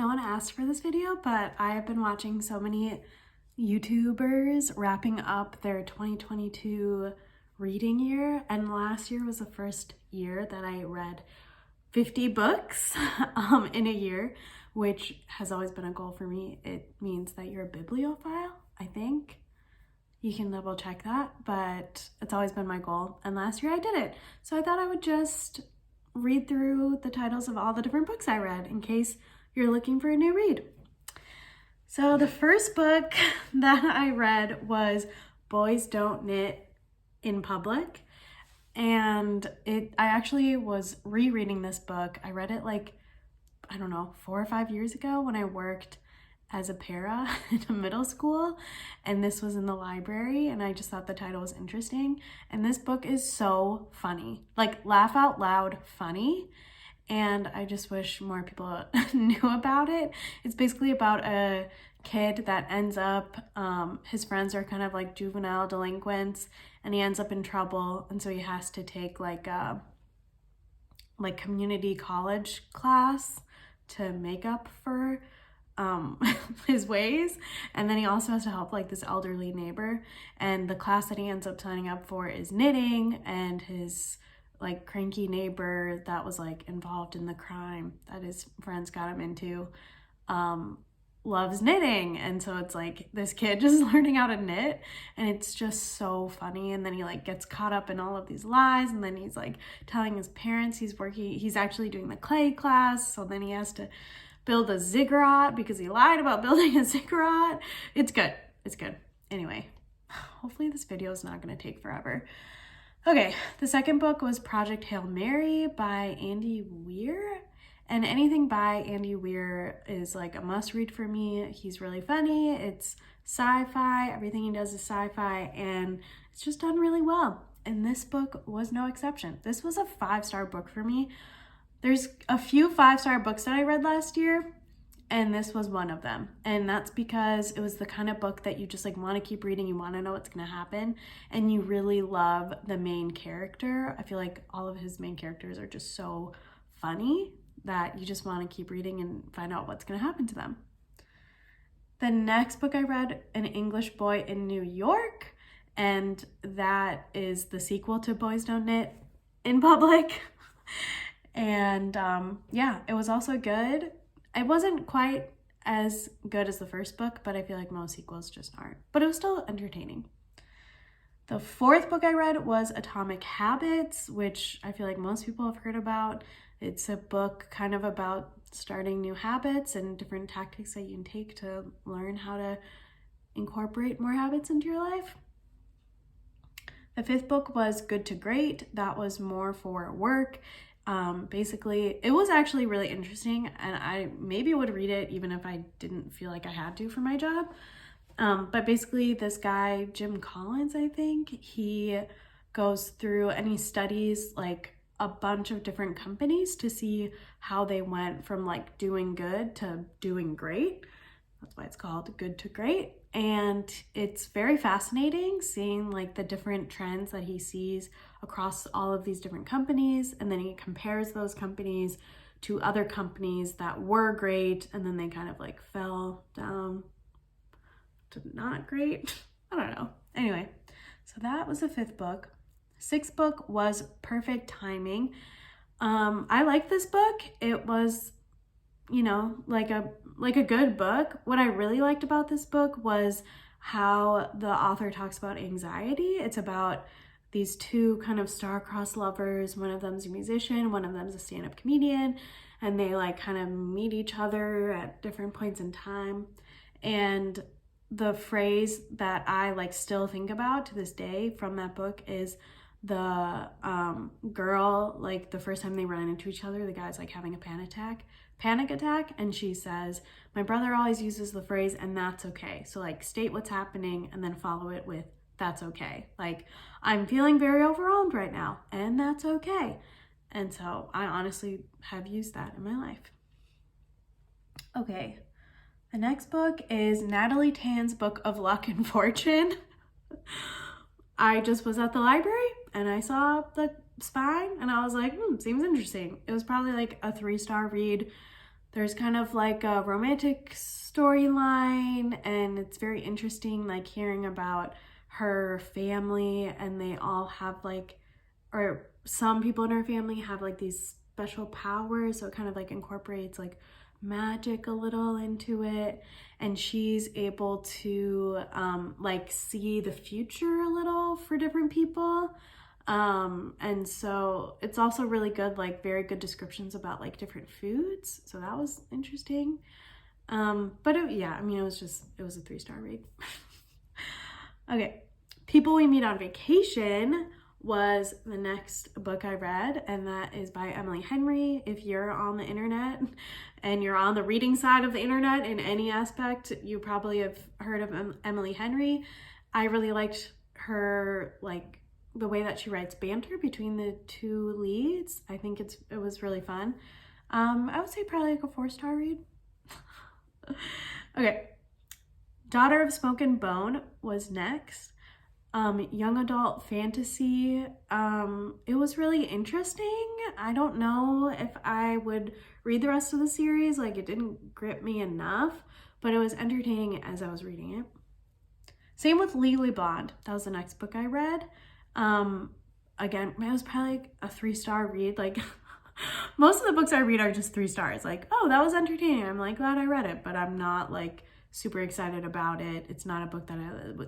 no one asked for this video, but I have been watching so many YouTubers wrapping up their 2022 reading year, and last year was the first year that I read 50 books in a year, which has always been a goal for me. It means that you're a bibliophile, I think. You can double check that, but it's always been my goal, and last year I did it. So I thought I would just read through the titles of all the different books I read in case you're looking for a new read. So the first book that I read was Boys Don't Knit in Public, and I actually was rereading this book. I read it like, I don't know, 4 or 5 years ago when I worked as a para in a middle school, and this was in the library, and I just thought the title was interesting. And this book is so funny, like laugh out loud funny, and I just wish more people knew about it. It's basically about a kid that ends up, his friends are kind of like juvenile delinquents, and he ends up in trouble, and so he has to take like a community college class to make up for his ways. And then he also has to help like this elderly neighbor, and the class that he ends up signing up for is knitting, and his like cranky neighbor that was like involved in the crime that his friends got him into loves knitting, and so it's like this kid just learning how to knit, and it's just so funny. And then he like gets caught up in all of these lies, and then he's like telling his parents he's actually doing the clay class, so then he has to build a ziggurat because he lied about building a ziggurat. It's good. Anyway, hopefully this video is not going to take forever. Okay, the second book was Project Hail Mary by Andy Weir. And anything by Andy Weir is like a must read for me. He's really funny. It's sci-fi. Everything he does is sci-fi, and it's just done really well. And this book was no exception. This was a 5-star book for me. There's a few 5-star books that I read last year, and this was one of them. And that's because it was the kind of book that you just like want to keep reading. You want to know what's going to happen, and you really love the main character. I feel like all of his main characters are just so funny that you just want to keep reading and find out what's going to happen to them. The next book I read, An English Boy in New York, and that is the sequel to Boys Don't Knit in Public. And yeah, it was also good. It wasn't quite as good as the first book, but I feel like most sequels just aren't. But it was still entertaining. The fourth book I read was Atomic Habits, which I feel like most people have heard about. It's a book kind of about starting new habits and different tactics that you can take to learn how to incorporate more habits into your life. The fifth book was Good to Great. That was more for work. Basically, it was actually really interesting, and I maybe would read it even if I didn't feel like I had to for my job. But basically this guy, Jim Collins, I think, he goes through and he studies like a bunch of different companies to see how they went from like doing good to doing great. That's why it's called Good to Great. And it's very fascinating seeing like the different trends that he sees across all of these different companies. And then he compares those companies to other companies that were great, and then they kind of like fell down to not great. I don't know. Anyway, so that was the fifth book. Sixth book was Perfect Timing. I like this book. It was, you know, like a good book. What I really liked about this book was how the author talks about anxiety. It's about these two kind of star-crossed lovers. One of them's a musician, one of them's a stand-up comedian, and they like kind of meet each other at different points in time. And the phrase that I like still think about to this day from that book is the girl, like the first time they run into each other, the guy's like having a panic attack, and she says, my brother always uses the phrase, and that's okay. So like state what's happening and then follow it with, that's okay. Like, I'm feeling very overwhelmed right now, and that's okay. And so I honestly have used that in my life. Okay, the next book is Natalie Tan's Book of Luck and Fortune. I just was at the library and I saw the spine and I was like, seems interesting. It was probably like a 3-star read. there's kind of like a romantic storyline, and it's very interesting, like hearing about her family, and they all have like, or some people in her family have like these special powers, so it kind of like incorporates like magic a little into it, and she's able to like see the future a little for different people. And so it's also really good, like very good descriptions about like different foods, so that was interesting. But yeah, I mean, it was a 3-star read. Okay, People We Meet on Vacation was the next book I read, and that is by Emily Henry. If you're on the internet and you're on the reading side of the internet in any aspect, you probably have heard of Emily Henry. I really liked her, like the way that she writes banter between the two leads. I think it was really fun. I would say probably like a 4-star read. Okay, Daughter of Smoke and Bone was next. Young adult fantasy. It was really interesting. I don't know if I would read the rest of the series. Like, it didn't grip me enough, but it was entertaining as I was reading it. Same with Legally Blonde. That was the next book I read. Again, it was probably like a 3-star read. Like, most of the books I read are just 3 stars. Like, oh, that was entertaining. I'm like glad I read it, but I'm not like super excited about it. It's not a book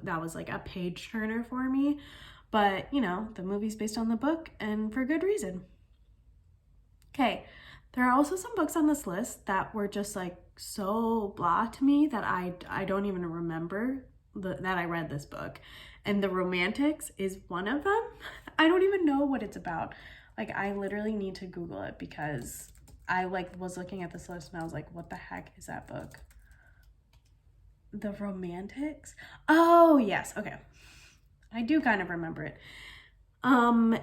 that was like a page turner for me, but you know, the movie's based on the book and for good reason. Okay, there are also some books on this list that were just like so blah to me that I don't even remember that I read this book. And The Romantics is one of them. I don't even know what it's about. Like, I literally need to Google it because I like was looking at this list and I was like, what the heck is that book? The Romantics? Oh, yes. Okay. I do kind of remember it.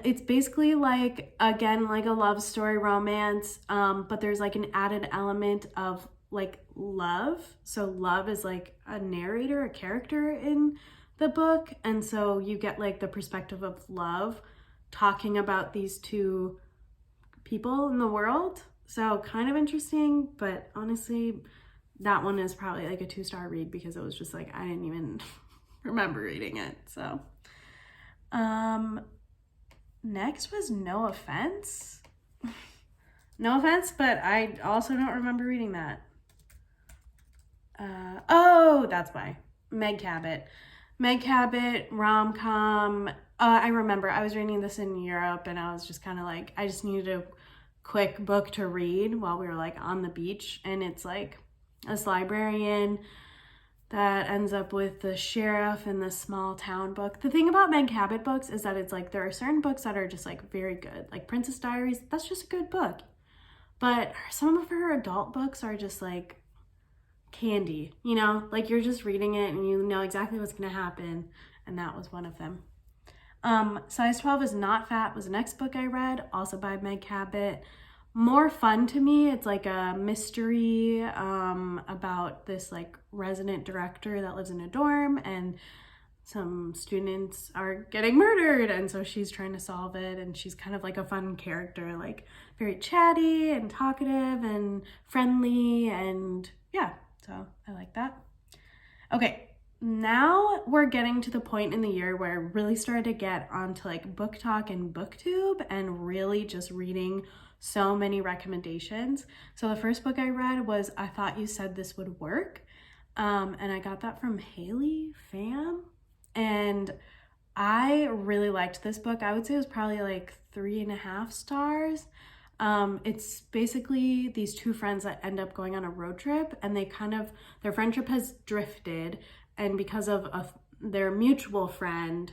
It's basically like, again, like a love story romance, but there's like an added element of like love. So love is like a narrator, a character in the book. And so you get like the perspective of love talking about these two people in the world. So kind of interesting, but honestly, that one is probably like a 2-star read because it was just like, I didn't even remember reading it. So, next was No Offense. No Offense, but I also don't remember reading that. Oh, that's by Meg Cabot. Meg Cabot, rom-com. I remember I was reading this in Europe and I was just kind of like, I just needed a quick book to read while we were like on the beach. And it's like this librarian that ends up with the sheriff in this small town book. The thing about Meg Cabot books is that it's like, there are certain books that are just like very good. Like Princess Diaries, that's just a good book. But some of her adult books are just like candy, you know? Like you're just reading it and you know exactly what's gonna happen. And that was one of them. Size 12 is Not Fat was the next book I read, also by Meg Cabot. More fun to me. It's like a mystery about this like resident director that lives in a dorm and some students are getting murdered, and so she's trying to solve it, and she's kind of like a fun character, like very chatty and talkative and friendly, and yeah, so I like that. Okay, now we're getting to the point in the year where I really started to get onto like BookTok and BookTube and really just reading so many recommendations. So the first book I read was I Thought You Said This Would Work, and I got that from Haley Pham, and I really liked this book. I would say it was probably like 3.5 stars. It's basically these two friends that end up going on a road trip, and their friendship has drifted, and because of their mutual friend,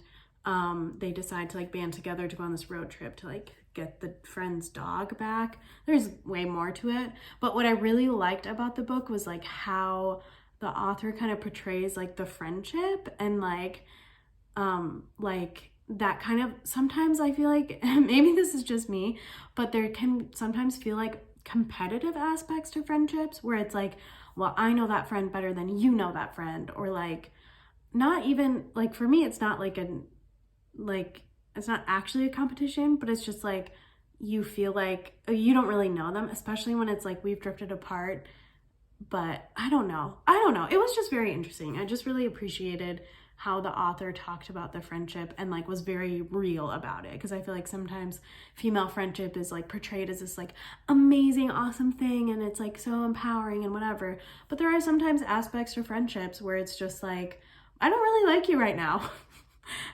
they decide to like band together to go on this road trip to like get the friend's dog back. There's way more to it, but what I really liked about the book was like how the author kind of portrays like the friendship and like that kind of, sometimes I feel like, maybe this is just me, but there can sometimes feel like competitive aspects to friendships where it's like, well, I know that friend better than you know that friend, or like, not even, like for me, it's not like it's not actually a competition, but it's just like you feel like you don't really know them, especially when it's like we've drifted apart. But I don't know. It was just very interesting. I just really appreciated how the author talked about the friendship and like was very real about it, because I feel like sometimes female friendship is like portrayed as this like amazing, awesome thing, and it's like so empowering and whatever. But there are sometimes aspects to friendships where it's just like, I don't really like you right now.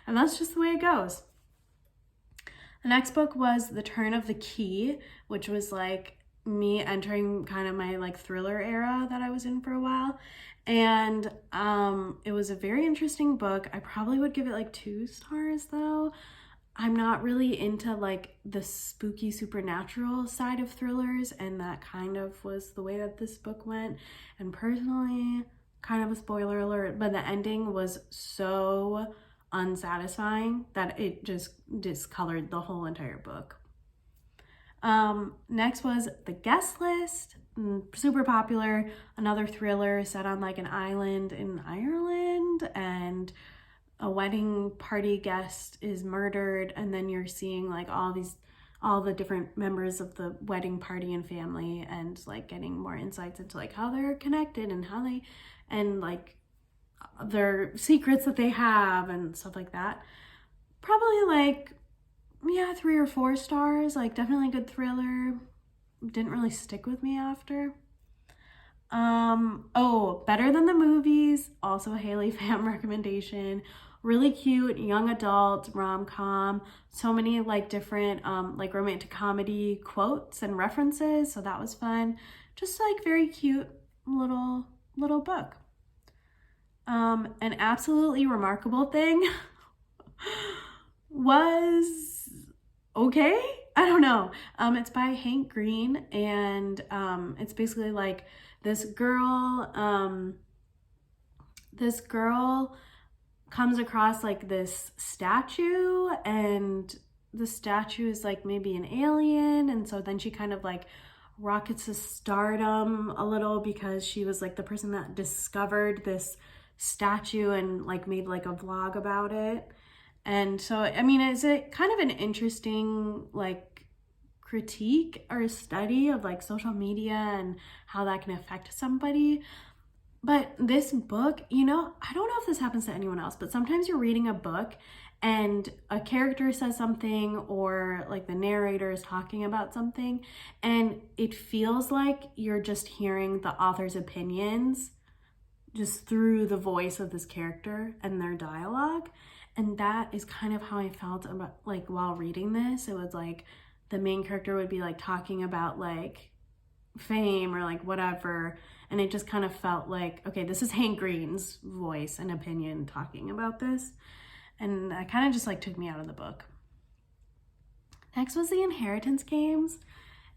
And that's just the way it goes. The next book was The Turn of the Key, which was like me entering kind of my like thriller era that I was in for a while. And it was a very interesting book. I probably would give it like 2 stars though. I'm not really into like the spooky supernatural side of thrillers, and that kind of was the way that this book went. And personally, kind of a spoiler alert, but the ending was so unsatisfying that it just discolored the whole entire book. Next was The Guest List, super popular, another thriller set on like an island in Ireland, and a wedding party guest is murdered, and then you're seeing like all the different members of the wedding party and family, and like getting more insights into like how they're connected and how they, and like their secrets that they have and stuff like that. Probably like, yeah, 3 or 4 stars. Like definitely a good thriller. Didn't really stick with me after. Oh, Better Than the Movies, also a Haley Pham recommendation. Really cute young adult rom-com. So many like different like romantic comedy quotes and references, so that was fun. Just like very cute little book. An absolutely remarkable thing was okay. I don't know. It's by Hank Green, and it's basically like this girl comes across like this statue, and the statue is like maybe an alien, and so then she kind of like rockets to stardom a little because she was like the person that discovered this statue and like made like a vlog about it. And so I mean, it's a kind of an interesting like critique or study of like social media and how that can affect somebody. But this book, you know, I don't know if this happens to anyone else, but sometimes you're reading a book and a character says something, or like the narrator is talking about something, and it feels like you're just hearing the author's opinions just through the voice of this character and their dialogue. And that is kind of how I felt about like while reading this. It was like the main character would be like talking about like fame or like whatever, and it just kind of felt like, okay, this is Hank Green's voice and opinion talking about this, and that kind of just like took me out of the book. Next was The Inheritance Games,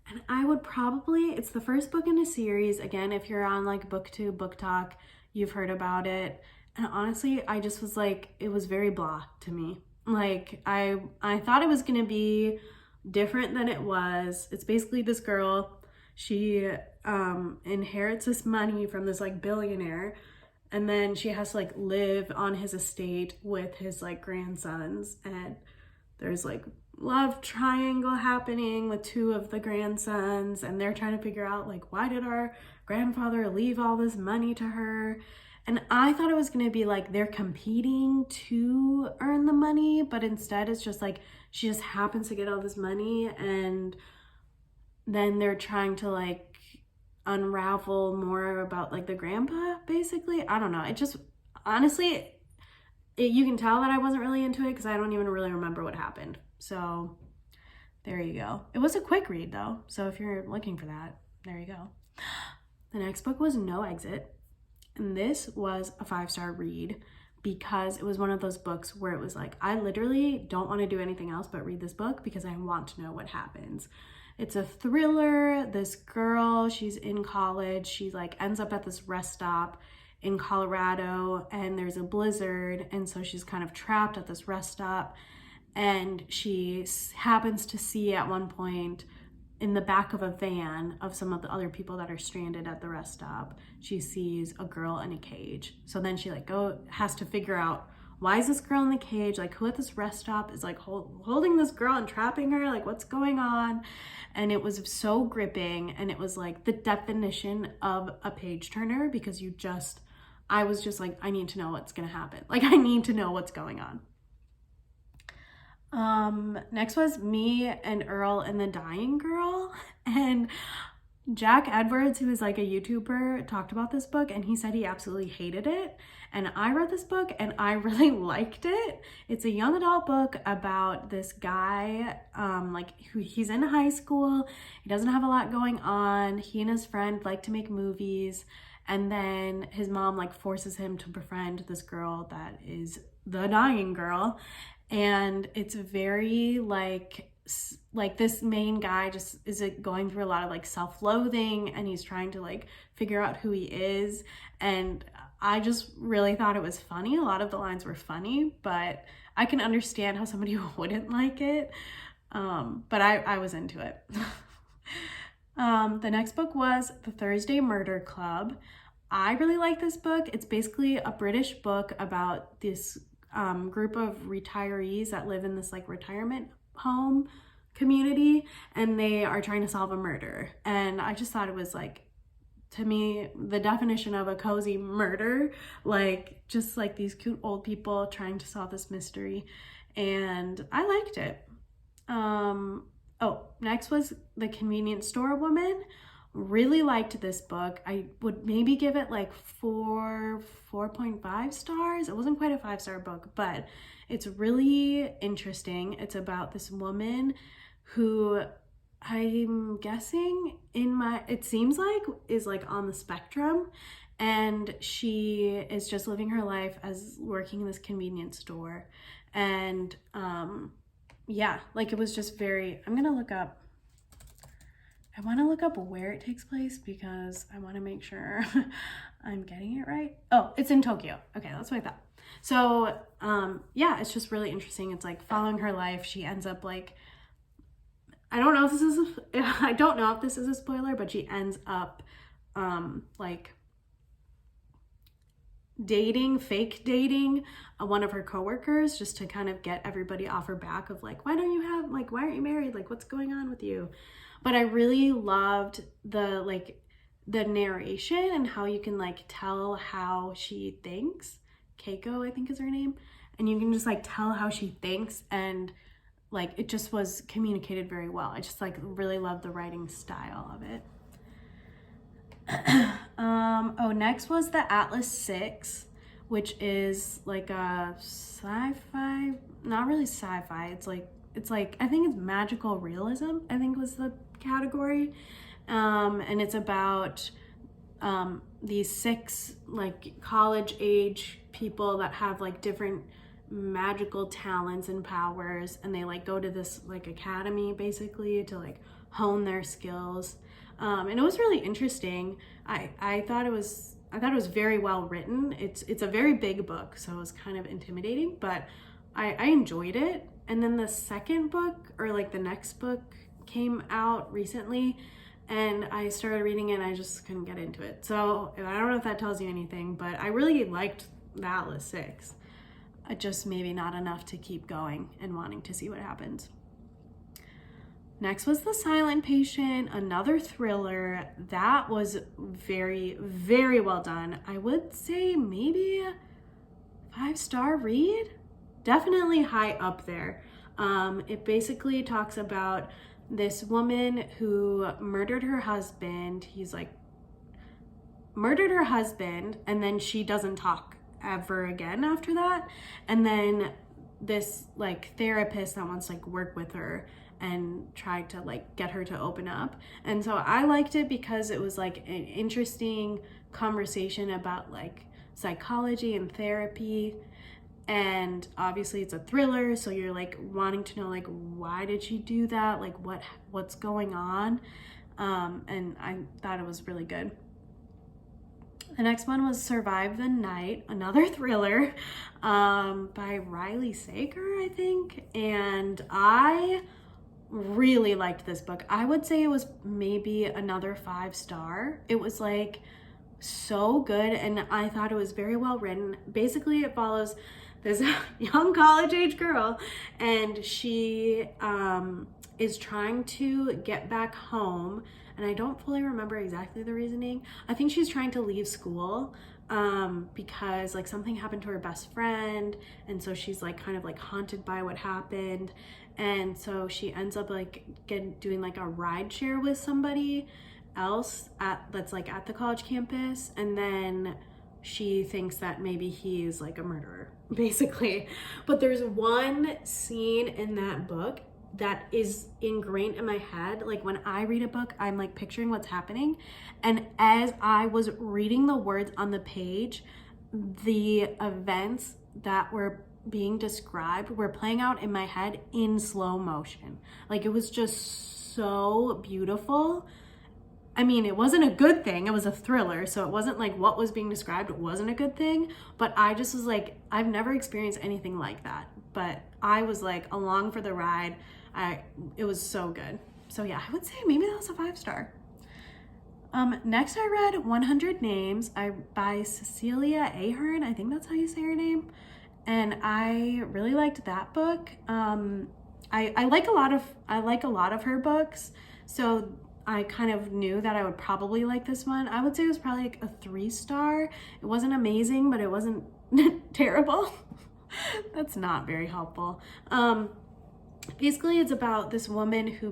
and I would probably, it's the first book in a series. Again, if you're on like BookTube, Book Talk, you've heard about it. And honestly, I just was like, it was very blah to me. Like I thought it was gonna be different than it was. It's basically this girl, she inherits this money from this like billionaire, and then she has to like live on his estate with his like grandsons, and there's like love triangle happening with 2 of the grandsons, and they're trying to figure out like, why did our grandfather leave all this money to her? And I thought it was going to be like they're competing to earn the money, but instead it's just like she just happens to get all this money, and then they're trying to like unravel more about like the grandpa, basically. I don't know. It just, honestly, you can tell that I wasn't really into it because I don't even really remember what happened. So there you go. It was a quick read though, so if you're looking for that, there you go. The next book was No Exit. And this was a 5-star read because it was one of those books where it was like, I literally don't want to do anything else but read this book because I want to know what happens. It's a thriller. This girl, she's in college. She like ends up at this rest stop in Colorado, and there's a blizzard, and so she's kind of trapped at this rest stop, and she happens to see at one point in the back of a van of some of the other people that are stranded at the rest stop, she sees a girl in a cage. So then she like has to figure out why is this girl in the cage? Like, who at this rest stop is like holding this girl and trapping her? Like, what's going on? And it was so gripping, and it was like the definition of a page turner, because I was just like, I need to know what's gonna happen. Like, I need to know what's going on. Next was Me and Earl and the Dying Girl. And Jack Edwards, who is like a YouTuber, talked about this book, and he said he absolutely hated it. And I read this book and I really liked it. It's a young adult book about this guy, he's in high school. He doesn't have a lot going on. He and his friend like to make movies. And then his mom like forces him to befriend this girl that is the dying girl. And it's very like this main guy just is going through a lot of like self-loathing, and he's trying to like figure out who he is. And I just really thought it was funny. A lot of the lines were funny, but I can understand how somebody wouldn't like it. But I was into it. The next book was The Thursday Murder Club. I really like this book. It's basically a British book about this group of retirees that live in this like retirement home community, and they are trying to solve a murder. And I just thought it was like, to me, the definition of a cozy murder, like just like these cute old people trying to solve this mystery, and I liked it. Next was The Convenience Store Woman. Really liked this book. I would maybe give it like 4.5 stars. It wasn't quite a 5-star book, but it's really interesting. It's about this woman who I'm guessing it seems like is like on the spectrum, and she is just living her life as working in this convenience store. And like it was just very, I want to look up where it takes place because I want to make sure I'm getting it right. Oh, it's in Tokyo. Okay, that's what I thought. So it's just really interesting. It's like following her life. She ends up like, I don't know if this is a spoiler, but she ends up like fake dating one of her coworkers, just to kind of get everybody off her back of like, why aren't you married? Like, what's going on with you? But I really loved the narration and how you can like tell how she thinks. Keiko, I think is her name. And you can just like tell how she thinks, and like it just was communicated very well. I just like really loved the writing style of it. Next was The Atlas Six, which is like a sci-fi, not really sci-fi. It's like I think it's magical realism, I think was the category. And it's about these 6 like college age people that have like different magical talents and powers, and they like go to this like academy basically to like hone their skills. And it was really interesting. I thought it was very well written. It's a very big book, so it was kind of intimidating, but I enjoyed it. And then the second book, or like the next book, came out recently, and I started reading it and I just couldn't get into it. So I don't know if that tells you anything, but I really liked The Atlas Six. Just maybe not enough to keep going and wanting to see what happens. Next was The Silent Patient, another thriller that was very, very well done. I would say maybe a 5-star read, definitely high up there. It basically talks about this woman who murdered her husband. He's like murdered her husband, and then she doesn't talk ever again after that. And then this like therapist that wants to like work with her and try to like get her to open up. And so I liked it because it was like an interesting conversation about like psychology and therapy. And obviously it's a thriller, so you're like wanting to know like, why did she do that? Like what's going on? And I thought it was really good. The next one was Survive the Night, another thriller by Riley Sager, I think. And I really liked this book. I would say it was maybe another 5-star. It was like so good, and I thought it was very well written. Basically, it follows this young college age girl, and she is trying to get back home, and I don't fully remember exactly the reasoning. I think she's trying to leave school because like something happened to her best friend, and so she's like kind of like haunted by what happened, and so she ends up like doing like a ride share with somebody else that's like at the college campus, and then she thinks that maybe he's like a murderer, basically. But there's one scene in that book that is ingrained in my head. Like when I read a book, I'm like picturing what's happening, and as I was reading the words on the page, the events that were being described were playing out in my head in slow motion. Like it was just so beautiful. I mean, it wasn't a good thing. It was a thriller, so it wasn't like what was being described wasn't a good thing, but I just was like, I've never experienced anything like that. But I was like along for the ride. It was so good. So yeah, I would say maybe that was a 5-star. Next I read 100 Names by Cecilia Ahern. I think that's how you say her name. And I really liked that book. I like a lot of her books. So I kind of knew that I would probably like this one. I would say it was probably like a 3-star. It wasn't amazing, but it wasn't terrible. That's not very helpful. Basically, it's about this woman who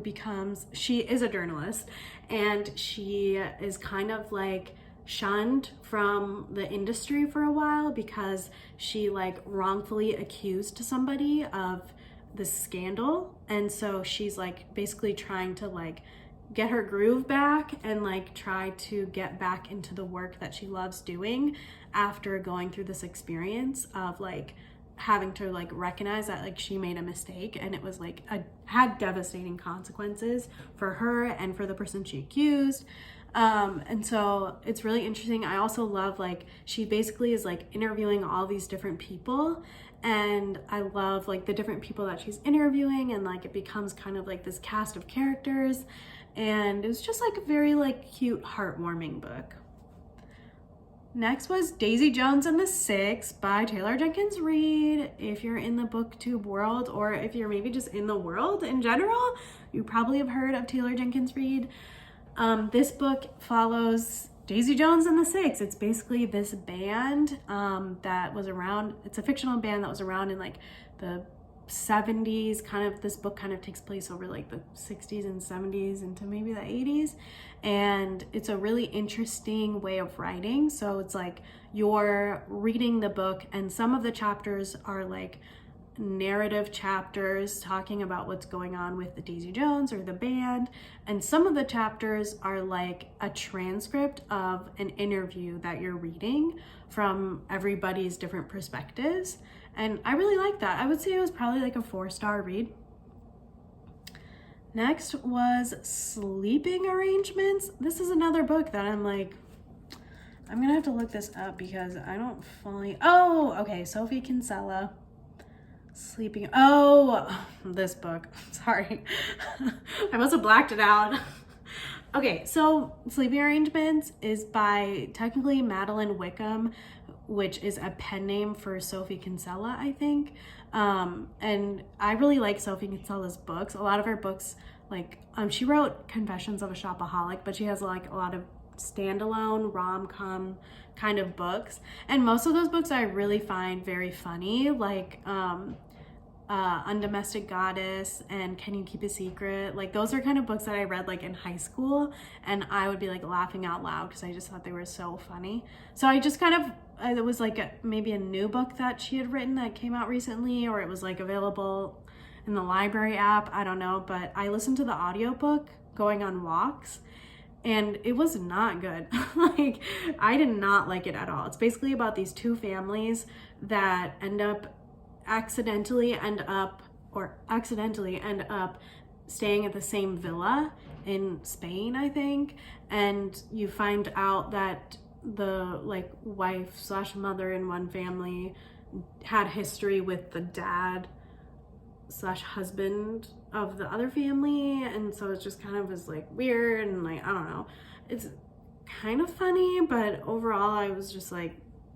she is a journalist, and she is kind of like shunned from the industry for a while because she like wrongfully accused somebody of this scandal. And so she's like basically trying to like get her groove back and like try to get back into the work that she loves doing after going through this experience of like having to like recognize that like she made a mistake, and it was like had devastating consequences for her and for the person she accused. And so it's really interesting. I also love like she basically is like interviewing all these different people, and I love like the different people that she's interviewing, and like it becomes kind of like this cast of characters, and it was just like a very like cute, heartwarming book. Next was Daisy Jones and the Six by Taylor Jenkins Reid. If you're in the booktube world, or if you're maybe just in the world in general, you probably have heard of Taylor Jenkins Reid. This book follows Daisy Jones and the Six. It's basically this band that was around. It's a fictional band that was around in like the 70s. Kind of this book kind of takes place over like the 60s and 70s into maybe the 80s, and it's a really interesting way of writing. So it's like you're reading the book, and some of the chapters are like narrative chapters talking about what's going on with the Daisy Jones or the band, and some of the chapters are like a transcript of an interview that you're reading from everybody's different perspectives, and I really like that. I would say it was probably like a 4-star read. Next was Sleeping Arrangements. This is another book that I'm gonna have to look this up because I don't fully. Oh, okay, Sophie Kinsella. Sleeping. Oh, this book. Sorry. I must have blacked it out. Okay, so Sleeping Arrangements is by technically Madeline Wickham, which is a pen name for Sophie Kinsella, I think. And I really like Sophie Kinsella's books. A lot of her books, like she wrote Confessions of a Shopaholic, but she has like a lot of standalone rom-com kind of books, and most of those books I really find very funny, like Undomestic Goddess and Can You Keep a Secret. Like those are kind of books that I read like in high school, and I would be like laughing out loud because I just thought they were so funny. So I just kind of it was like maybe a new book that she had written that came out recently, or it was like available in the library app, I don't know, but I listened to the audiobook going on walks, and it was not good. Like I did not like it at all. It's basically about these two families that accidentally end up staying at the same villa in Spain, I think, and you find out that the like wife / mother in one family had history with the dad / husband of the other family, and so it just kind of was like weird, and like I don't know, it's kind of funny, but overall I was just like,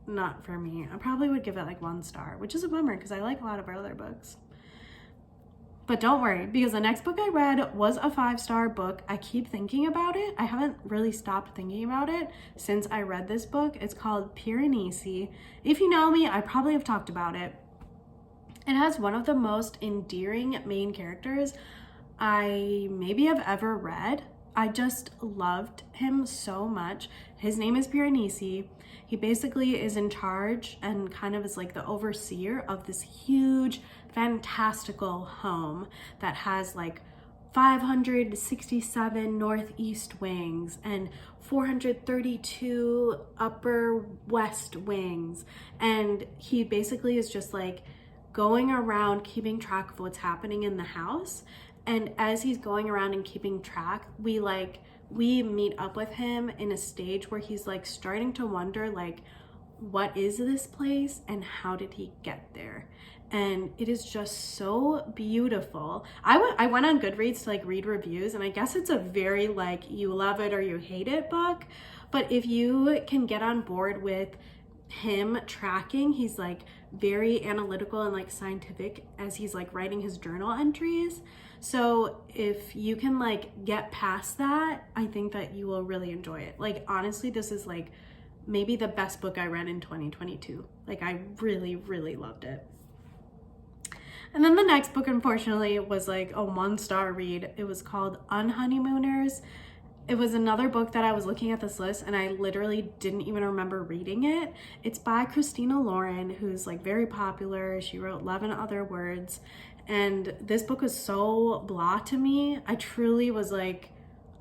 not for me. I probably would give it like 1 star, which is a bummer because I like a lot of her other books. But don't worry, because the next book I read was a 5-star book. I keep thinking about it. I haven't really stopped thinking about it since I read this book. It's called Piranesi. If you know me, I probably have talked about it. It has one of the most endearing main characters I maybe have ever read. I just loved him so much. His name is Piranesi. He basically is in charge and kind of is like the overseer of this huge, fantastical home that has like 567 northeast wings and 432 upper west wings. And he basically is just like going around keeping track of what's happening in the house. And as he's going around and keeping track, we meet up with him in a stage where he's like starting to wonder like, what is this place and how did he get there? And it is just so beautiful. I went on Goodreads to like read reviews, and I guess it's a very like you love it or you hate it book. But if you can get on board with him tracking, he's like very analytical and like scientific as he's like writing his journal entries. So if you can like get past that, I think that you will really enjoy it. Like honestly, this is like maybe the best book I read in 2022. Like I really, really loved it. And then the next book, unfortunately, was like a 1-star read. It was called Unhoneymooners. It was another book that I was looking at this list and I literally didn't even remember reading it. It's by Christina Lauren, who's like very popular. She wrote Love and Other Words. And this book was so blah to me. I truly was like,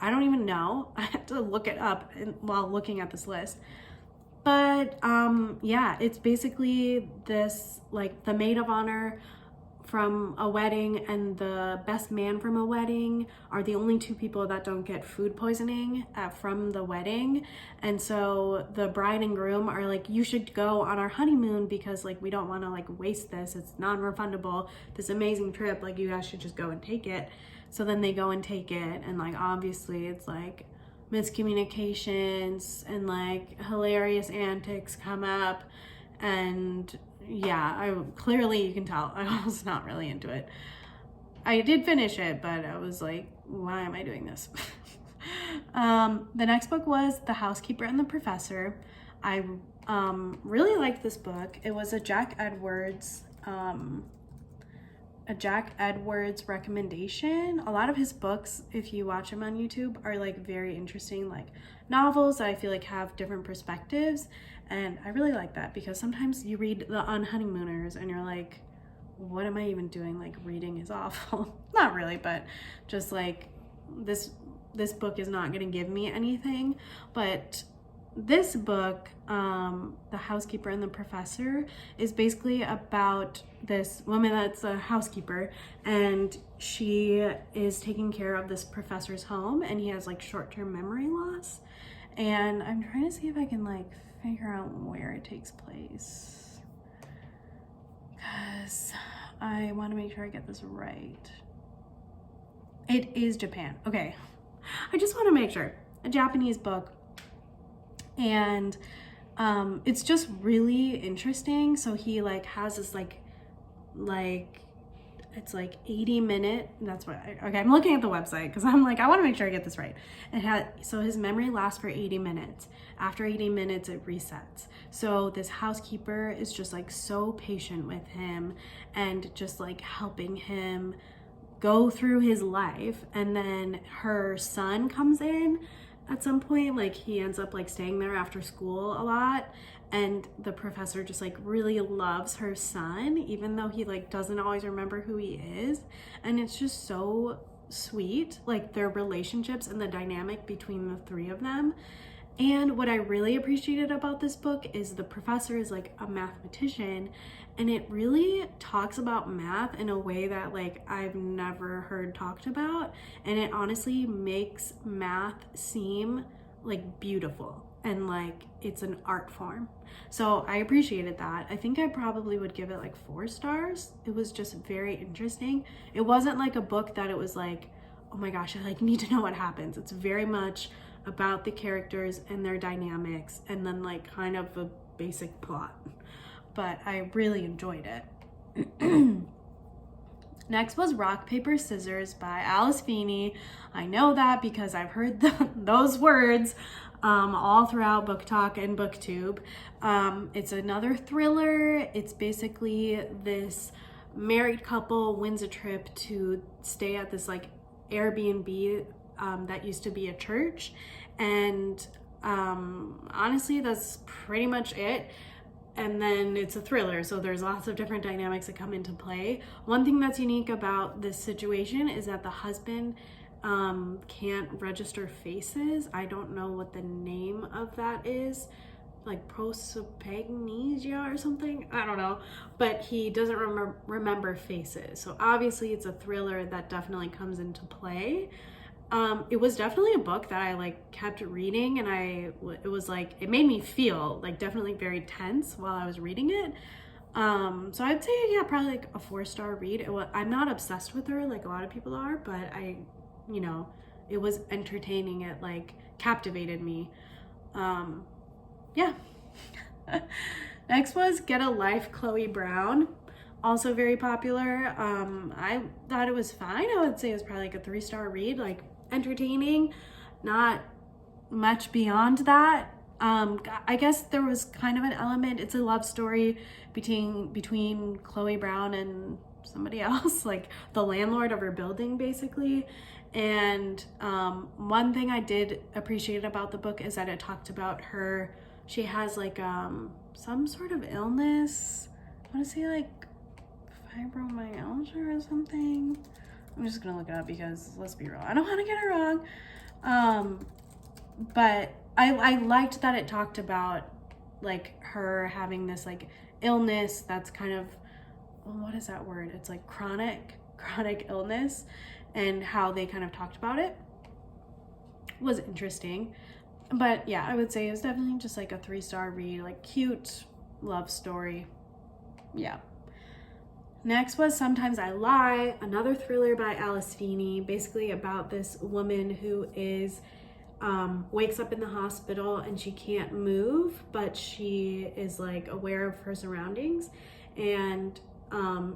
I don't even know. I had to look it up while looking at this list. But yeah, it's basically this, like the maid of honor from a wedding and the best man from a wedding are the only 2 people that don't get food poisoning from the wedding. And so the bride and groom are like, you should go on our honeymoon because like we don't want to like waste this. It's non-refundable, this amazing trip, like you guys should just go and take it. So then they go and take it, and like obviously it's like miscommunications and like hilarious antics come up. And yeah, clearly you can tell I was not really into it. I did finish it, but I was like, why am I doing this? The next book was The Housekeeper and the Professor. I really liked this book. It was a Jack Edwards recommendation. A lot of his books, if you watch him on YouTube, are like very interesting, like novels that I feel like have different perspectives. And I really like that because sometimes you read the Unhoneymooners and you're like, what am I even doing? Like reading is awful. Not really, but just like this book is not going to give me anything. But this book, The Housekeeper and the Professor, is basically about this woman that's a housekeeper, and she is taking care of this professor's home, and he has like short-term memory loss. And I'm trying to see if I can like figure out where it takes place, because I want to make sure I get this right. It is Japan. Okay. I just want to make sure. A Japanese book. And it's just really interesting. So he like has this like it's like 80-minute, that's what okay, I'm looking at the website because I'm like, I want to make sure I get this right. So his memory lasts for 80 minutes. After 80 minutes it resets. So this housekeeper is just like so patient with him and just like helping him go through his life. And then her son comes in at some point, like he ends up like staying there after school a lot, and the professor just like really loves her son even though he like doesn't always remember who he is. And it's just so sweet, like their relationships and the dynamic between the 3 of them. And what I really appreciated about this book is the professor is like a mathematician, and it really talks about math in a way that like I've never heard talked about. And it honestly makes math seem like beautiful and like it's an art form. So I appreciated that. I think I probably would give it like 4 stars. It was just very interesting. It wasn't like a book that it was like, oh my gosh, I like need to know what happens. It's very much about the characters and their dynamics, and then like kind of a basic plot. But I really enjoyed it. Next was Rock, Paper, Scissors by Alice Feeney. I know that because I've heard those words all throughout Book Talk and BookTube. It's another thriller. It's basically this married couple wins a trip to stay at this like Airbnb that used to be a church. And honestly, that's pretty much it. And then it's a thriller, so there's lots of different dynamics that come into play. One thing that's unique about this situation is that the husband can't register faces. I don't know what the name of that is, like prosopagnosia or something, I don't know, but he doesn't remember faces. So obviously it's a thriller that definitely comes into play. It was definitely a book that I like kept reading, and it was like, it made me feel like definitely very tense while I was reading it. So I'd say, yeah, probably like a 4-star read. I'm not obsessed with her like a lot of people are, but it was entertaining. It like captivated me. Yeah. Next was Get a Life, Chloe Brown. Also very popular. I thought it was fine. I would say it was probably like a 3-star read, like entertaining, not much beyond that. I guess there was kind of an element. It's a love story between Chloe Brown and somebody else, like the landlord of her building, basically. And one thing I did appreciate about the book is that it talked about her. She has like some sort of illness. I want to say like fibromyalgia or something. I'm just gonna look it up because let's be real, I don't want to get it wrong. But I liked that it talked about like her having this like illness that's kind of, what is that word? It's like chronic illness, and how they kind of talked about it was interesting. But yeah, I would say it was definitely just like a 3-star read, like cute love story. Yeah. Next was Sometimes I Lie, another thriller by Alice Feeney, basically about this woman who is wakes up in the hospital and she can't move, but she is like aware of her surroundings. And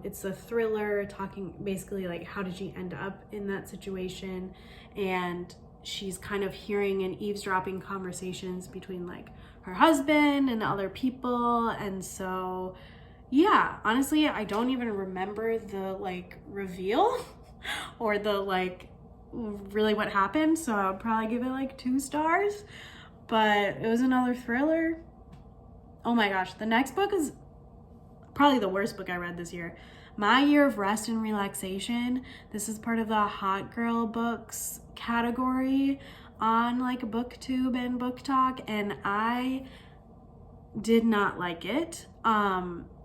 it's a thriller talking basically like how did she end up in that situation, and she's kind of hearing and eavesdropping conversations between like her husband and other people. And so yeah, honestly, I don't even remember the like reveal or the like really what happened, so I'll probably give it like 2 stars. But it was another thriller. Oh my gosh, the next book is probably the worst book I read this year. My Year of Rest and Relaxation. This is part of the Hot Girl Books category on like BookTube and Book Talk, and I did not like it.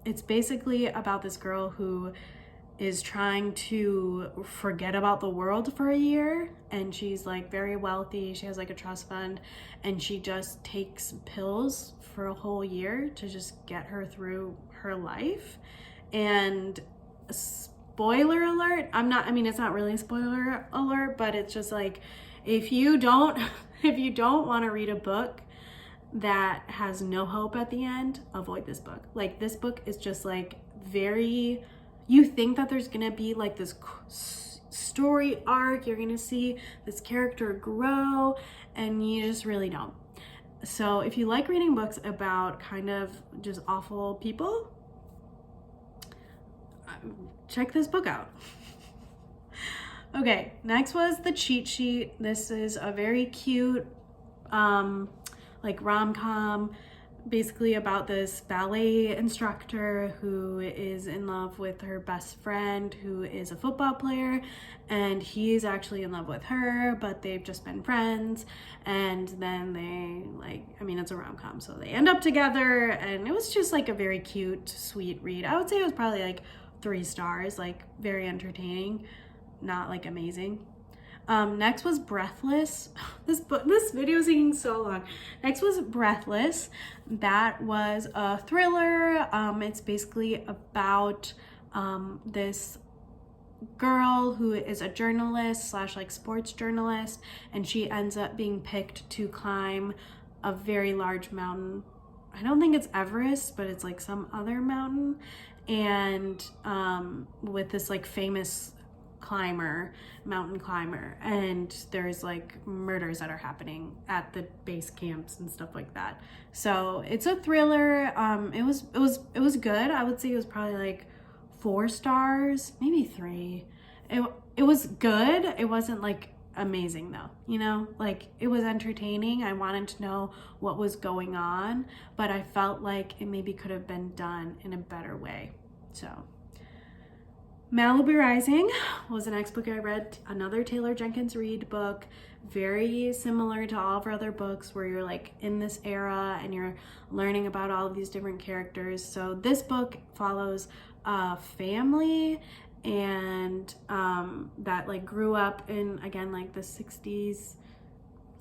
It's basically about this girl who is trying to forget about the world for a year, and she's like very wealthy. She has like a trust fund, and she just takes pills for a whole year to just get her through her life. And spoiler alert, it's not really a spoiler alert, but it's just like, if you don't want to read a book that has no hope at the end, avoid this book. Like, this book is just like very, you think that there's gonna be like this story arc, you're gonna see this character grow, and you just really don't. So if you like reading books about kind of just awful people, check this book out. Okay, next was The Cheat Sheet. This is a very cute like rom-com, basically about this ballet instructor who is in love with her best friend who is a football player, and he's actually in love with her, but they've just been friends. And then they it's a rom-com, so they end up together, and it was just like a very cute, sweet read. I would say it was probably like 3 stars, like very entertaining, not like amazing. Next was Breathless. This video is taking so long. Next was Breathless. That was a thriller. It's basically about this girl who is a journalist slash like sports journalist, and she ends up being picked to climb a very large mountain. I don't think it's Everest, but it's like some other mountain, and with this like famous mountain climber, and there's like murders that are happening at the base camps and stuff like that. So it's a thriller. It was good. I would say it was probably like 4 stars, maybe 3. It was good. It wasn't like amazing though, you know, like it was entertaining. I wanted to know what was going on, but I felt like it maybe could have been done in a better way. So Malibu Rising was the next book I read, another Taylor Jenkins Reid book, very similar to all of her other books where you're like in this era and you're learning about all of these different characters. So this book follows a family and that like grew up in, again, like the 60s,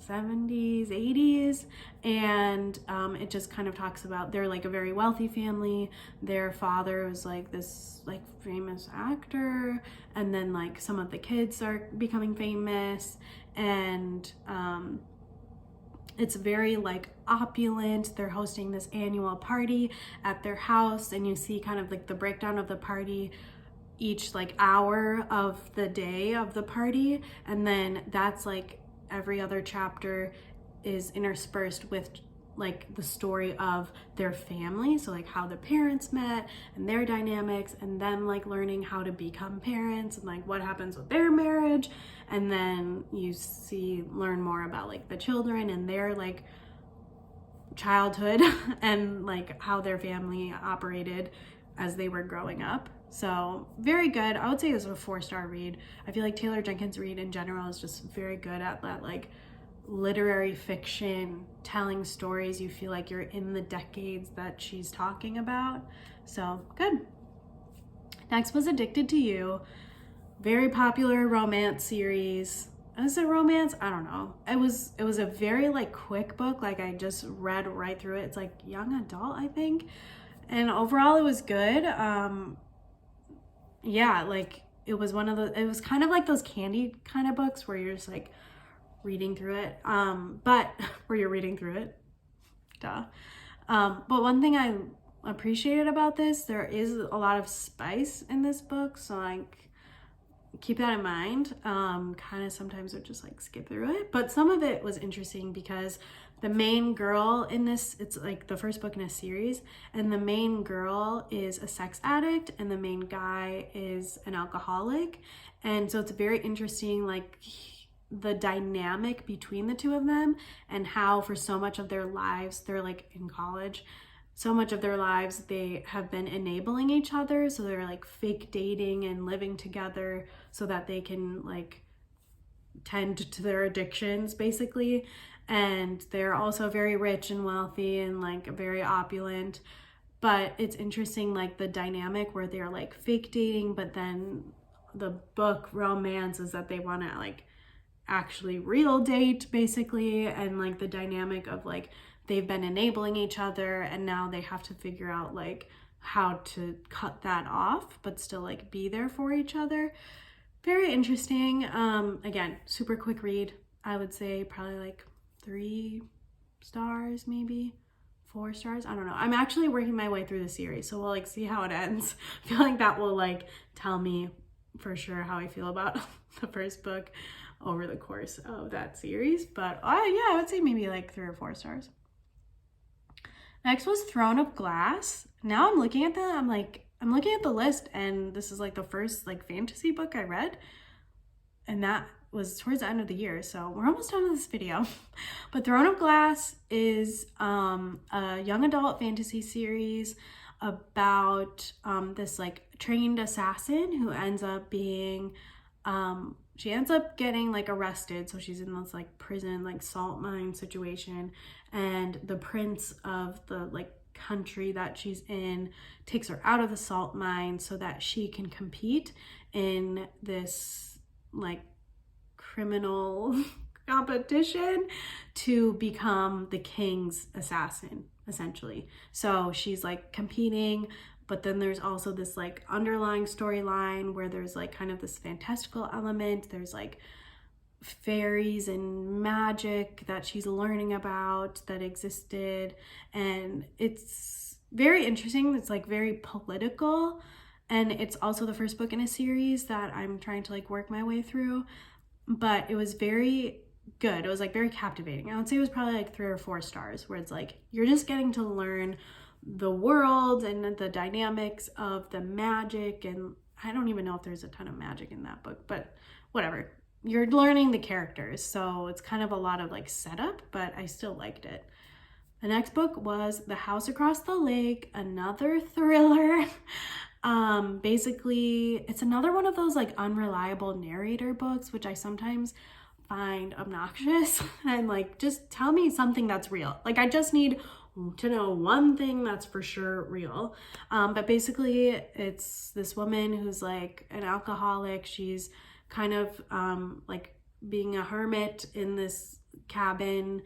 70s, 80s, and it just kind of talks about they're like a very wealthy family. Their father was like this like famous actor, and then like some of the kids are becoming famous, and it's very like opulent. They're hosting this annual party at their house, and you see kind of like the breakdown of the party each like hour of the day of the party, and then that's like every other chapter is interspersed with like the story of their family, so like how the parents met and their dynamics, and them like learning how to become parents and like what happens with their marriage, and then you learn more about like the children and their like childhood and like how their family operated as they were growing up. So very good. I would say it was a 4-star read. I feel like Taylor Jenkins Reid in general is just very good at that like literary fiction, telling stories. You feel like you're in the decades that she's talking about. So good. Next was Addicted to You. Very popular romance series. Is it romance? I don't know. It was a very like quick book. Like I just read right through it. It's like young adult, I think. And overall it was good. Yeah, like it was kind of like those candy kind of books where you're just like reading through it. But where you're reading through it. Duh. But one thing I appreciated about this, there is a lot of spice in this book. So like keep that in mind. Kind of sometimes I just like skip through it, but some of it was interesting because the main girl in this, it's like the first book in a series, and the main girl is a sex addict and the main guy is an alcoholic. And so it's very interesting, like the dynamic between the two of them, and how for so much of their lives, they're like in college, so much of their lives they have been enabling each other. So they're like fake dating and living together so that they can like tend to their addictions basically. And they're also very rich and wealthy and like very opulent. But it's interesting, like the dynamic where they're like fake dating, but then the book romance is that they want to like actually real date basically, and like the dynamic of like they've been enabling each other and now they have to figure out like how to cut that off but still like be there for each other. Very interesting. Again, super quick read. I would say probably like 3 stars, maybe 4 stars. I don't know. I'm actually working my way through the series, so we'll like see how it ends. I feel like that will like tell me for sure how I feel about the first book over the course of that series. But yeah, I would say maybe like 3 or 4 stars. Next was Throne of Glass. Now I'm looking at I'm looking at the list, and this is like the first like fantasy book I read, and that was towards the end of the year, so we're almost done with this video. But Throne of Glass is a young adult fantasy series about this like trained assassin who ends up being she ends up getting like arrested, so she's in this like prison like salt mine situation, and the prince of the like country that she's in takes her out of the salt mine so that she can compete in this like criminal competition to become the king's assassin essentially. So she's like competing, but then there's also this like underlying storyline where there's like kind of this fantastical element. There's like fairies and magic that she's learning about that existed, and it's very interesting. It's like very political, and it's also the first book in a series that I'm trying to like work my way through, but it was very good. It was like very captivating. I would say it was probably like 3 or 4 stars, where it's like you're just getting to learn the world and the dynamics of the magic, and I don't even know if there's a ton of magic in that book, but whatever. You're learning the characters, so it's kind of a lot of like setup, but I still liked it. The next book was The House Across the Lake, another thriller. Basically, it's another one of those like unreliable narrator books, which I sometimes find obnoxious. And like, just tell me something that's real. Like, I just need to know one thing that's for sure real. But basically, it's this woman who's like an alcoholic. She's kind of like being a hermit in this cabin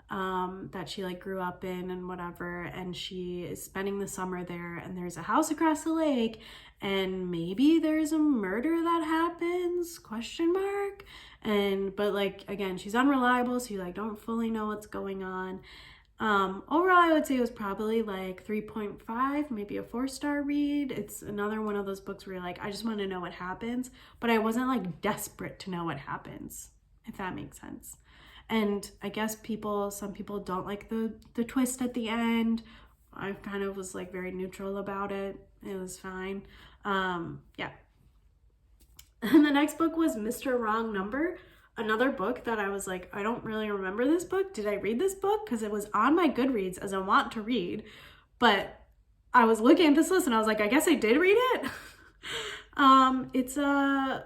that she like grew up in and whatever, and she is spending the summer there, and there's a house across the lake, and maybe there's a murder that happens, question mark. And but like, again, she's unreliable, so you like don't fully know what's going on. Overall, I would say it was probably like 3.5, maybe a 4-star read. It's another one of those books where you're like, I just want to know what happens, but I wasn't like desperate to know what happens, if that makes sense. And I guess some people don't like the twist at the end. I kind of was like very neutral about it. It was fine. Yeah. And the next book was Mr. Wrong Number, another book that I was like, I don't really remember this book. Did I read this book? Because it was on my Goodreads as a want to read, but I was looking at this list and I was like, I guess I did read it. It's a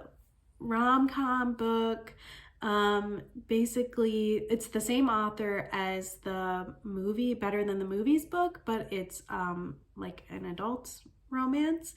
rom-com book. Basically, it's the same author as the movie Better Than the Movies book, but it's like an adult romance.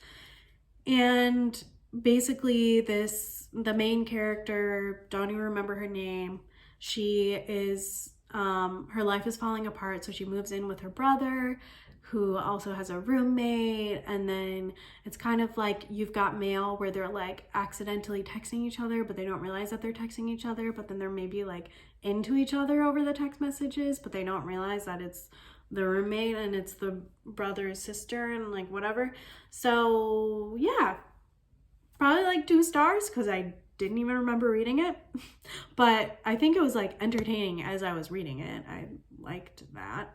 And basically the main character, don't even remember her name, she is her life is falling apart, so she moves in with her brother, who also has a roommate, and then it's kind of like You've Got Mail, where they're like accidentally texting each other, but they don't realize that they're texting each other, but then they're maybe like into each other over the text messages, but they don't realize that it's the roommate and it's the brother's sister and like whatever. So yeah, probably like 2 stars because I didn't even remember reading it, but I think it was like entertaining as I was reading it. I liked that.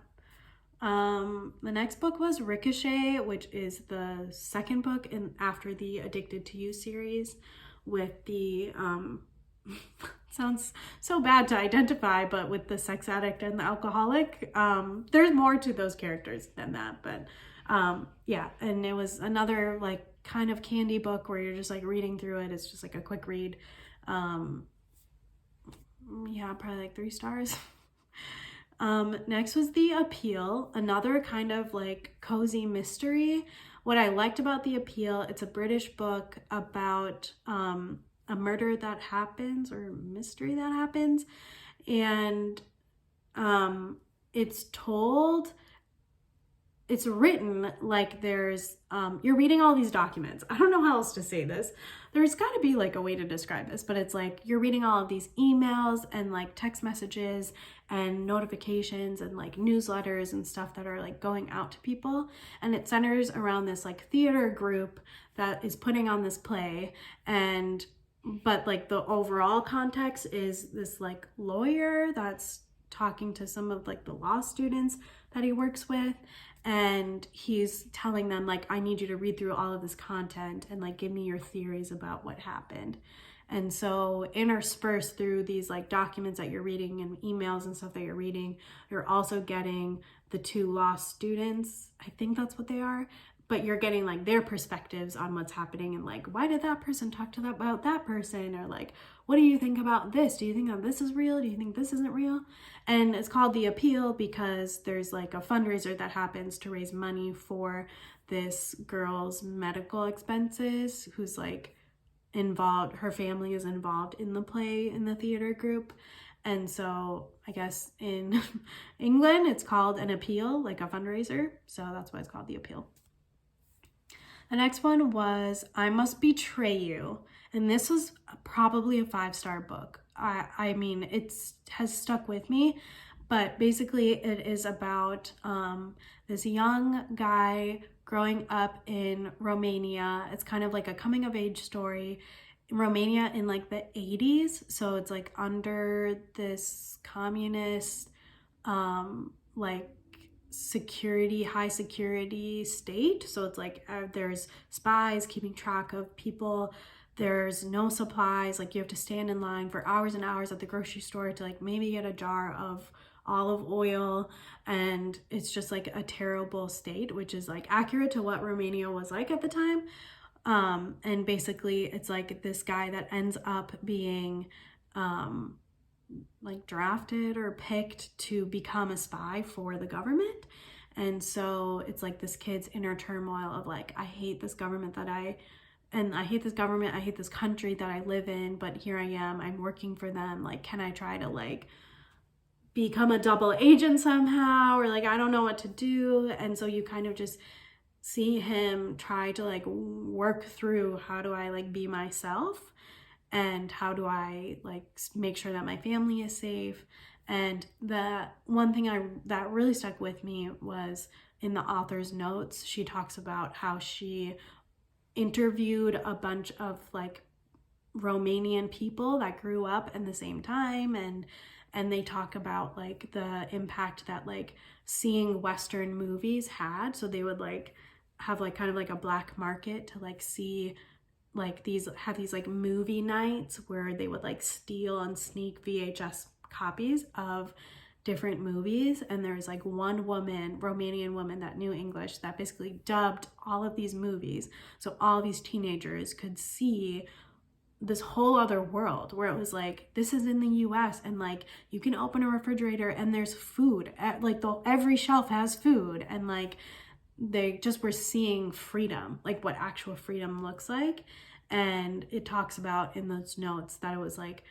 The next book was Ricochet, which is the second book after the Addicted to You series, with the sounds so bad to identify, but with the sex addict and the alcoholic. There's more to those characters than that, but yeah, and it was another like kind of candy book where you're just like reading through it. It's just like a quick read. Yeah, probably like 3 stars. Next was The Appeal, another kind of like cozy mystery. What I liked about The Appeal, it's a British book about a murder that happens, or mystery that happens, and it's written like there's you're reading all these documents. I don't know how else to say this. There's got to be like a way to describe this, but it's like you're reading all of these emails and like text messages and notifications and like newsletters and stuff that are like going out to people, and it centers around this like theater group that is putting on this play, and but like the overall context is this like lawyer that's talking to some of like the law students that he works with, and he's telling them like, I need you to read through all of this content and like give me your theories about what happened. And so interspersed through these like documents that you're reading and emails and stuff that you're reading, you're also getting the 2 law students, I think that's what they are, but you're getting like their perspectives on what's happening, and like, why did that person talk to that about that person, or like, what do you think about this? Do you think that this is real? Do you think this isn't real? And it's called The Appeal because there's like a fundraiser that happens to raise money for this girl's medical expenses, who's like involved, her family is involved in the play in the theater group. And so I guess in England it's called an appeal, like a fundraiser, so that's why it's called The Appeal. The next one was I Must Betray You. And this was probably a 5-star book. I mean, it has stuck with me, but basically it is about this young guy growing up in Romania. It's kind of like a coming of age story in Romania in like the 80s. So it's like under this communist, like high security state. So it's like there's spies keeping track of people. There's no supplies. Like you have to stand in line for hours and hours at the grocery store to like maybe get a jar of olive oil, and it's just like a terrible state, which is like accurate to what Romania was like at the time. And basically it's like this guy that ends up being like drafted or picked to become a spy for the government. And so it's like this kid's inner turmoil of like, I hate this government I hate this country that I live in, but here I am, I'm working for them. Like, can I try to like become a double agent somehow? Or like, I don't know what to do. And so you kind of just see him try to like work through, how do I like be myself? And how do I like make sure that my family is safe? And the one thing that really stuck with me was in the author's notes, she talks about how she interviewed a bunch of like Romanian people that grew up in the same time, and they talk about like the impact that like seeing Western movies had. So they would like have like kind of like a black market to like see like these like movie nights where they would like steal and sneak VHS copies of different movies. And there's like one woman, Romanian woman, that knew English that basically dubbed all of these movies, so all these teenagers could see this whole other world where it was like, this is in the US, and like you can open a refrigerator and there's food at like every shelf has food, and like they just were seeing freedom, like what actual freedom looks like. And it talks about in those notes that it was like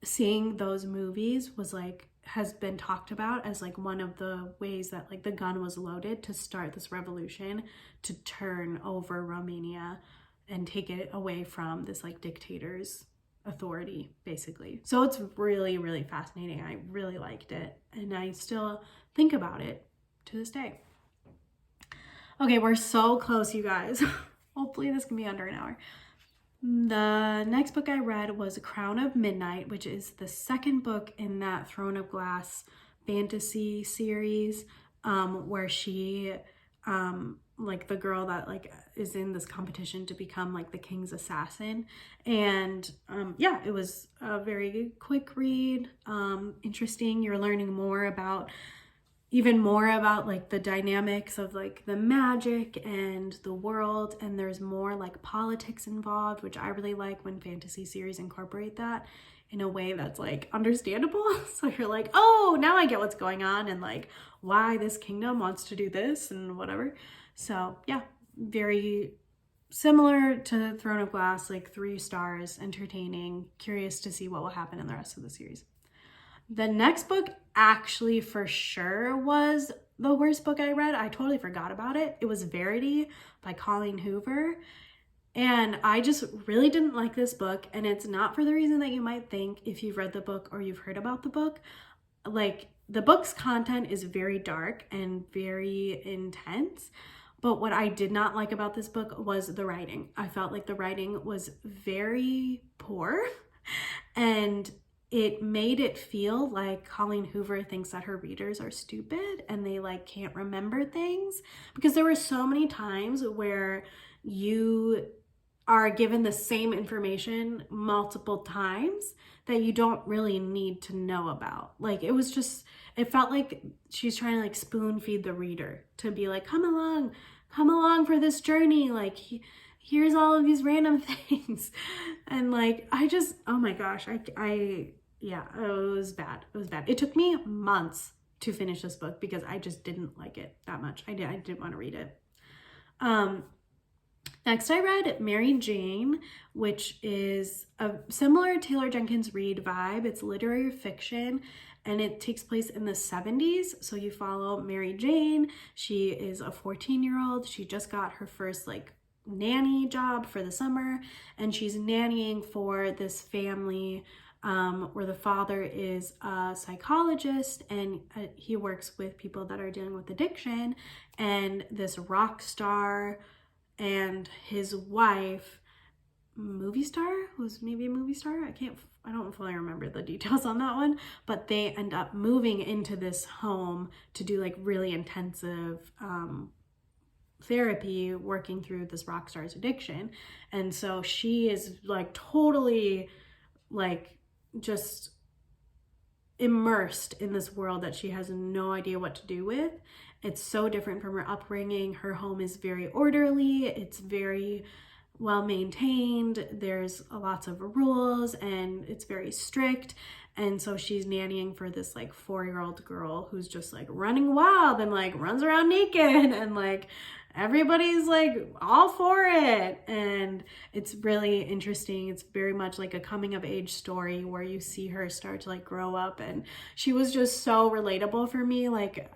seeing those movies was like has been talked about as like one of the ways that like the gun was loaded to start this revolution to turn over Romania and take it away from this like dictator's authority, basically. So it's really, really fascinating. I really liked it, and I still think about it to this day. Okay, we're so close, you guys. Hopefully this can be under an hour. The next book I read was Crown of Midnight, which is the second book in that Throne of Glass fantasy series, where she, like the girl that like is in this competition to become like the king's assassin. And yeah, it was a very quick read, interesting. You're learning even more about like the dynamics of like the magic and the world, and there's more like politics involved, which I really like when fantasy series incorporate that in a way that's like understandable. So you're like, oh, now I get what's going on and like why this kingdom wants to do this and whatever. So yeah, very similar to Throne of Glass, like 3 stars, entertaining, curious to see what will happen in the rest of the series. The next book actually for sure was the worst book I read. I totally forgot about it. It was Verity by Colleen Hoover. And I just really didn't like this book. And it's not for the reason that you might think if you've read the book or you've heard about the book. Like, the book's content is very dark and very intense. But what I did not like about this book was the writing. I felt like the writing was very poor, and it made it feel like Colleen Hoover thinks that her readers are stupid and they like can't remember things, because there were so many times where you are given the same information multiple times that you don't really need to know about. Like, it felt like she's trying to like spoon feed the reader to be like, come along for this journey. Like, here's all of these random things. And like, oh my gosh, yeah, it was bad. It was bad. It took me months to finish this book because I just didn't like it that much. I didn't want to read it. Next I read Mary Jane, which is a similar Taylor Jenkins Reid vibe. It's literary fiction and it takes place in the 70s. So you follow Mary Jane. She is a 14-year-old. She just got her first like nanny job for the summer, and she's nannying for this family where the father is a psychologist, and he works with people that are dealing with addiction, and this rock star and his wife, movie star, who's maybe a movie star, I don't fully remember the details on that one, but they end up moving into this home to do like really intensive therapy, working through this rock star's addiction. And so she is like totally like just immersed in this world that she has no idea what to do with. It's so different from her upbringing. Her home is very orderly, it's very well maintained, there's lots of rules, and it's very strict. And so she's nannying for this like 4-year-old girl who's just like running wild and like runs around naked, and like everybody's like all for it. And it's really interesting. It's very much like a coming of age story where you see her start to like grow up, and she was just so relatable for me. Like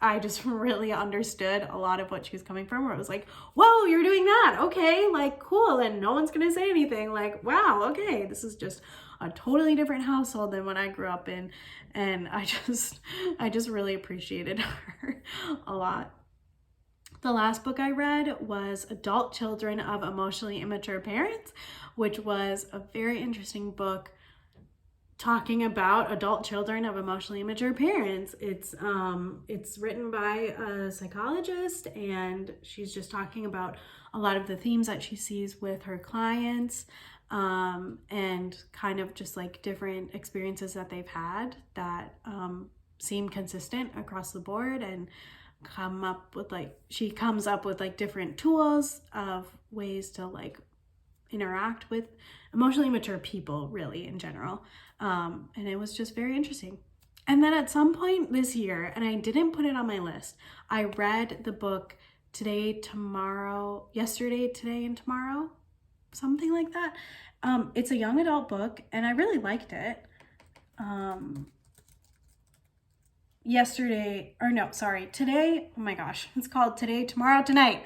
I just really understood a lot of what she was coming from, where it was like, whoa, you're doing that, okay, like cool, and no one's gonna say anything, like wow, okay, this is just a totally different household than what I grew up in. And I just really appreciated her a lot. The last book I read was Adult Children of Emotionally Immature Parents, which was a very interesting book talking about adult children of emotionally immature parents. It's written by a psychologist, and she's just talking about a lot of the themes that she sees with her clients, and kind of just like different experiences that they've had that seem consistent across the board, and she comes up with like different tools of ways to like interact with emotionally mature people really in general. And it was just very interesting. And then at some point this year, and I didn't put it on my list, I read the book Yesterday, Today, and Tomorrow, something like that. It's a young adult book, and I really liked it. Today, oh my gosh, it's called Today, Tomorrow, Tonight.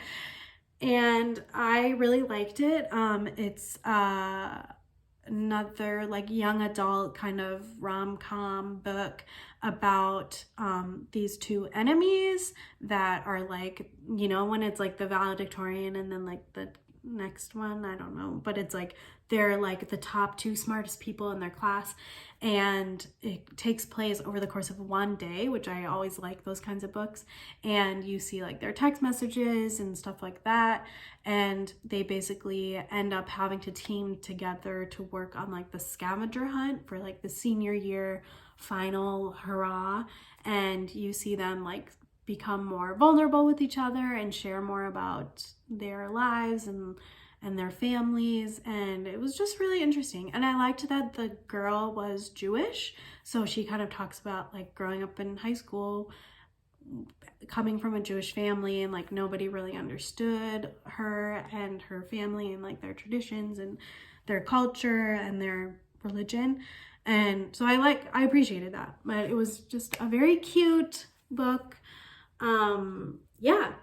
And I really liked it. It's another like young adult kind of rom-com book about these two enemies that are like, you know, when it's like the valedictorian and then like the next one, I don't know, but it's like they're like the top 2 smartest people in their class, and it takes place over the course of one day, which I always like those kinds of books. And you see like their text messages and stuff like that, and they basically end up having to team together to work on like the scavenger hunt for like the senior year final hurrah. And you see them like become more vulnerable with each other and share more about their lives and their families. And it was just really interesting. And I liked that the girl was Jewish, so she kind of talks about like growing up in high school, coming from a Jewish family, and like nobody really understood her and her family and like their traditions and their culture and their religion. And so I appreciated that. But it was just a very cute book. Yeah,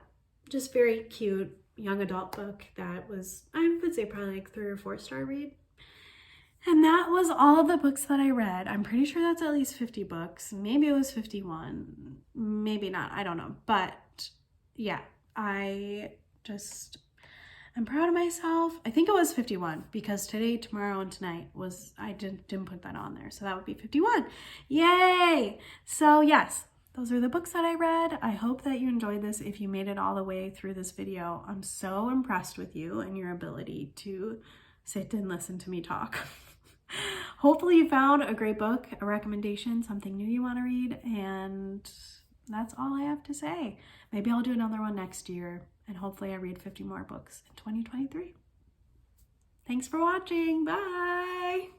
just very cute young adult book that was, I would say, probably like 3 or 4 star read. And that was all of the books that I read. I'm pretty sure that's at least 50 books. Maybe it was 51, maybe not, I don't know. But yeah, I'm proud of myself. I think it was 51 because Today, Tomorrow, and Tonight I didn't put that on there. So that would be 51. Yay! So yes, those are the books that I read. I hope that you enjoyed this. If you made it all the way through this video, I'm so impressed with you and your ability to sit and listen to me talk. Hopefully you found a great book, a recommendation, something new you want to read, and that's all I have to say. Maybe I'll do another one next year, and hopefully I read 50 more books in 2023. Thanks for watching. Bye!